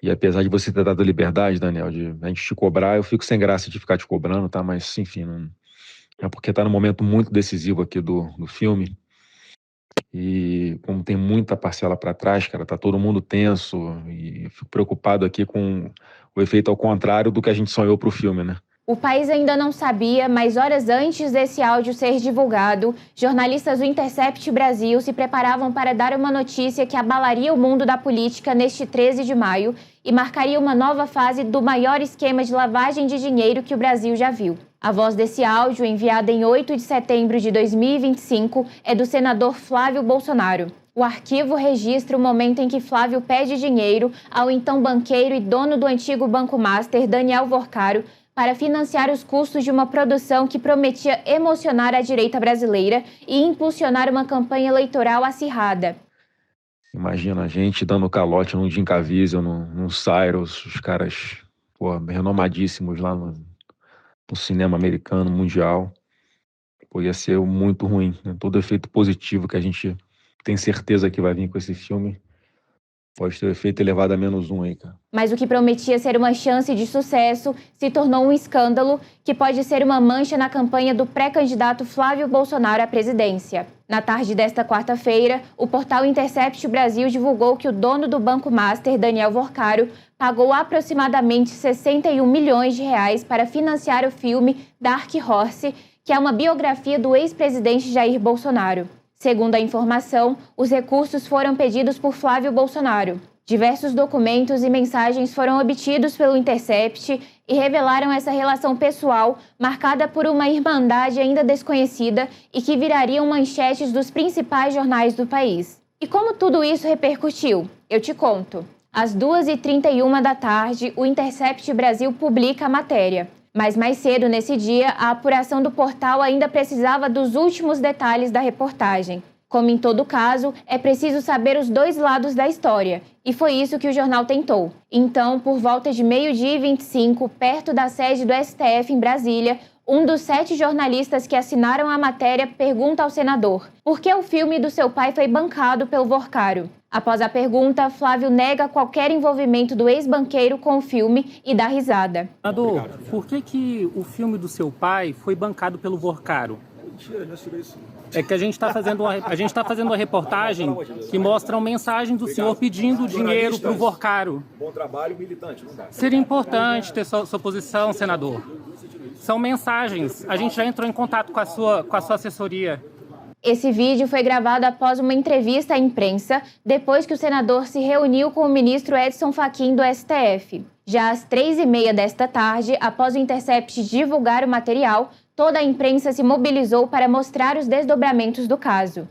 E apesar de você ter dado a liberdade, Daniel, de a gente te cobrar, eu fico sem graça de ficar te cobrando, tá? Mas, enfim, não... é porque tá num momento muito decisivo aqui do filme. E como tem muita parcela para trás, cara, tá todo mundo tenso. E eu fico preocupado aqui com o efeito ao contrário do que a gente sonhou pro filme, né? O país ainda não sabia, mas horas antes desse áudio ser divulgado, jornalistas do Intercept Brasil se preparavam para dar uma notícia que abalaria o mundo da política neste 13 de maio e marcaria uma nova fase do maior esquema de lavagem de dinheiro que o Brasil já viu. A voz desse áudio, enviada em 8 de setembro de 2025, é do senador Flávio Bolsonaro. O arquivo registra o momento em que Flávio pede dinheiro ao então banqueiro e dono do antigo Banco Master, Daniel Vorcaro, para financiar os custos de uma produção que prometia emocionar a direita brasileira e impulsionar uma campanha eleitoral acirrada. Imagina a gente dando calote num Jim Caviezel, num Cyrus, os caras renomadíssimos lá no cinema americano, mundial. Pô, ia ser muito ruim, né? Todo efeito positivo que a gente tem certeza que vai vir com esse filme pode ter o efeito elevado a -1 aí, cara. Mas o que prometia ser uma chance de sucesso se tornou um escândalo que pode ser uma mancha na campanha do pré-candidato Flávio Bolsonaro à presidência. Na tarde desta quarta-feira, o portal Intercept Brasil divulgou que o dono do Banco Master, Daniel Vorcaro, pagou aproximadamente 61 milhões de reais para financiar o filme Dark Horse, que é uma biografia do ex-presidente Jair Bolsonaro. Segundo a informação, os recursos foram pedidos por Flávio Bolsonaro. Diversos documentos e mensagens foram obtidos pelo Intercept e revelaram essa relação pessoal marcada por uma irmandade ainda desconhecida e que virariam manchetes dos principais jornais do país. E como tudo isso repercutiu? Eu te conto. Às 2h31 da tarde, o Intercept Brasil publica a matéria. Mas mais cedo nesse dia, a apuração do portal ainda precisava dos últimos detalhes da reportagem. Como em todo caso, é preciso saber os dois lados da história, e foi isso que o jornal tentou. Então, por volta de 12h25, perto da sede do STF em Brasília, um dos 7 jornalistas que assinaram a matéria pergunta ao senador por que o filme do seu pai foi bancado pelo Vorcaro. Após a pergunta, Flávio nega qualquer envolvimento do ex-banqueiro com o filme e dá risada. Senador, por que o filme do seu pai foi bancado pelo Vorcaro? Mentira, não é isso. É que a gente está fazendo uma reportagem que mostra mensagens do senhor pedindo dinheiro para o Vorcaro. Bom trabalho, militante, não dá. Seria importante ter sua posição, senador. São mensagens. A gente já entrou em contato com a sua assessoria. Esse vídeo foi gravado após uma entrevista à imprensa, depois que o senador se reuniu com o ministro Edson Fachin do STF. Já às 3h30 desta tarde, após o Intercept divulgar o material, toda a imprensa se mobilizou para mostrar os desdobramentos do caso.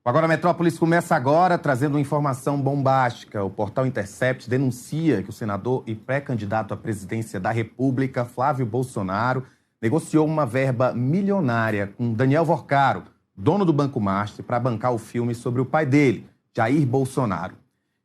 O Agora Metrópolis começa agora trazendo uma informação bombástica. O portal Intercept denuncia que o senador e pré-candidato à presidência da República, Flávio Bolsonaro, negociou uma verba milionária com Daniel Vorcaro, dono do Banco Master, para bancar o filme sobre o pai dele, Jair Bolsonaro.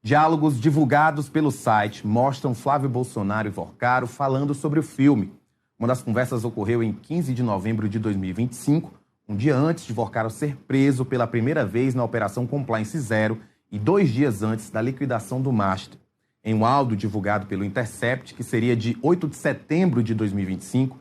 Diálogos divulgados pelo site mostram Flávio Bolsonaro e Vorcaro falando sobre o filme. Uma das conversas ocorreu em 15 de novembro de 2025, um dia antes de Vorcaro ser preso pela primeira vez na Operação Compliance Zero e 2 dias antes da liquidação do Master. Em um áudio divulgado pelo Intercept, que seria de 8 de setembro de 2025,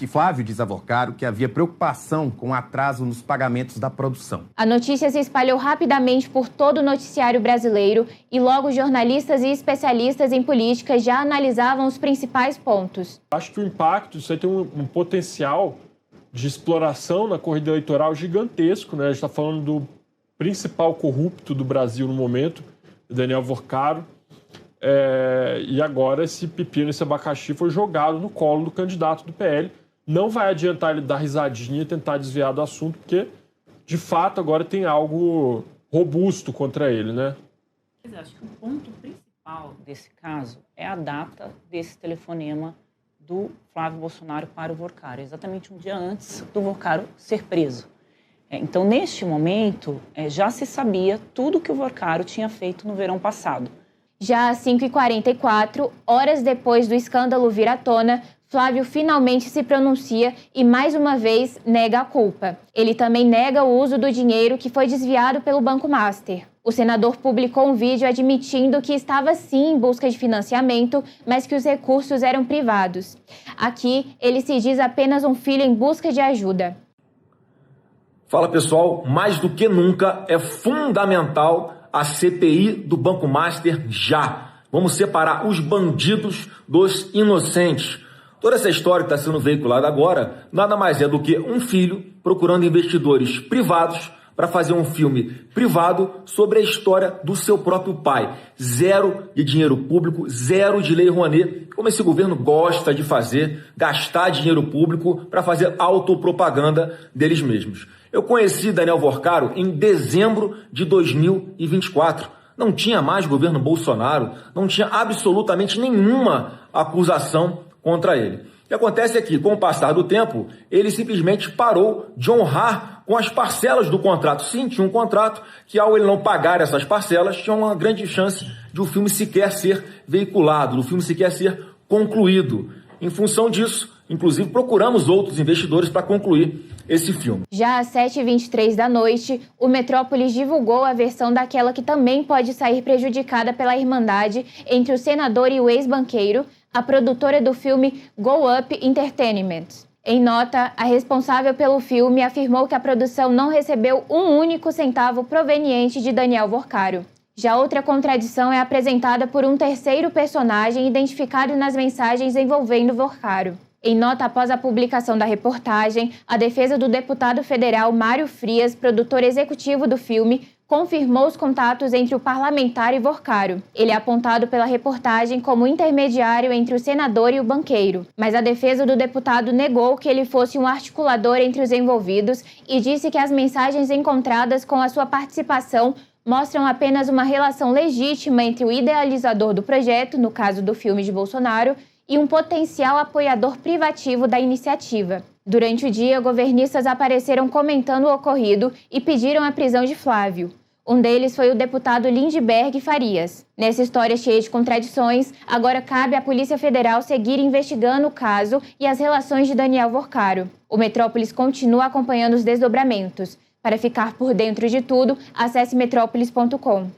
Flávio diz a Vorcaro que havia preocupação com o atraso nos pagamentos da produção. A notícia se espalhou rapidamente por todo o noticiário brasileiro e logo jornalistas e especialistas em política já analisavam os principais pontos. Acho que o impacto, isso aí tem um potencial de exploração na corrida eleitoral gigantesco, né? A gente está falando do principal corrupto do Brasil no momento, Daniel Vorcaro. E agora esse pepino, esse abacaxi foi jogado no colo do candidato do PL. Não vai adiantar ele dar risadinha e tentar desviar do assunto, porque, de fato, agora tem algo robusto contra ele, né? Eu acho que o ponto principal desse caso é a data desse telefonema do Flávio Bolsonaro para o Vorcaro, exatamente um dia antes do Vorcaro ser preso. Então, neste momento, já se sabia tudo que o Vorcaro tinha feito no verão passado. Já às 5h44, horas depois do escândalo vir à tona, Flávio finalmente se pronuncia e, mais uma vez, nega a culpa. Ele também nega o uso do dinheiro que foi desviado pelo Banco Master. O senador publicou um vídeo admitindo que estava sim em busca de financiamento, mas que os recursos eram privados. Aqui, ele se diz apenas um filho em busca de ajuda. Fala pessoal, mais do que nunca é fundamental a CPI do Banco Master já. Vamos separar os bandidos dos inocentes. Toda essa história que está sendo veiculada agora nada mais é do que um filho procurando investidores privados para fazer um filme privado sobre a história do seu próprio pai. Zero de dinheiro público, zero de lei Rouanet, como esse governo gosta de fazer, gastar dinheiro público para fazer autopropaganda deles mesmos. Eu conheci Daniel Vorcaro em dezembro de 2024. Não tinha mais governo Bolsonaro, não tinha absolutamente nenhuma acusação contra ele. O que acontece é que, com o passar do tempo, ele simplesmente parou de honrar com as parcelas do contrato. Sim, tinha um contrato que, ao ele não pagar essas parcelas, tinha uma grande chance de o filme sequer ser veiculado, do filme sequer ser concluído. Em função disso, inclusive, procuramos outros investidores para concluir esse filme. Já às 7h23 da noite, o Metrópolis divulgou a versão daquela que também pode sair prejudicada pela irmandade entre o senador e o ex-banqueiro, a produtora do filme Go Up Entertainment. Em nota, a responsável pelo filme afirmou que a produção não recebeu um único centavo proveniente de Daniel Vorcaro. Já outra contradição é apresentada por um terceiro personagem identificado nas mensagens envolvendo Vorcaro. Em nota após a publicação da reportagem, a defesa do deputado federal Mário Frias, produtor executivo do filme, confirmou os contatos entre o parlamentar e Vorcaro. Ele é apontado pela reportagem como intermediário entre o senador e o banqueiro, mas a defesa do deputado negou que ele fosse um articulador entre os envolvidos e disse que as mensagens encontradas com a sua participação mostram apenas uma relação legítima entre o idealizador do projeto, no caso do filme de Bolsonaro, e um potencial apoiador privativo da iniciativa. Durante o dia, governistas apareceram comentando o ocorrido e pediram a prisão de Flávio. Um deles foi o deputado Lindbergh Farias. Nessa história cheia de contradições, agora cabe à Polícia Federal seguir investigando o caso e as relações de Daniel Vorcaro. O Metrópolis continua acompanhando os desdobramentos. Para ficar por dentro de tudo, acesse metrópolis.com.